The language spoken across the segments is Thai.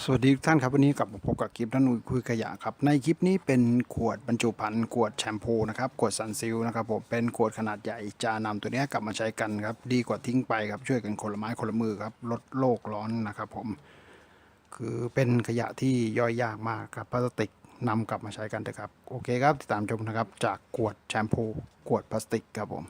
สวัสดีทุกท่านครับวันนี้กลับมาพบกับคลิปนนุยคุยขยะครับในคลิปนี้เป็นขวดบรรจุภัณฑ์ขวดแชมพูนะครับขวดซันซิลนะครับผมเป็นขวดขนาดใหญ่จะนำตัวนี้กลับมาใช้กันครับดีกว่าทิ้งไปครับช่วยกันคนละไม้คนละมือครับลดโลกร้อนนะครับผมคือเป็นขยะที่ย่อยยากมากครับพลาสติกนำกลับมาใช้กันนะครับโอเคครับติดตามชมนะครับจากขวดแชมพูขวดพลาสติกครับผม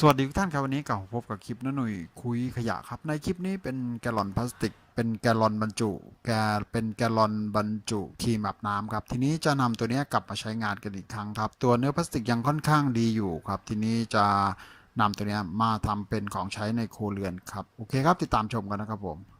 สวัสดีทุกท่านครับวันนี้กลับมาพบกับคลิปน้าหนุ่ยคุยขยะครับในคลิปนี้เป็นแกลลอนพลาสติกเป็นแกลลอนบรรจุเป็นแกลลอนบรรจุครีมอาบน้ำครับทีนี้จะนำตัวนี้กลับมาใช้งานกันอีกครั้งครับตัวเนื้อพลาสติกยังค่อนข้างดีอยู่ครับทีนี้จะนำตัวนี้มาทำเป็นของใช้ในครัวเรือนครับโอเคครับติดตามชมกันนะครับผม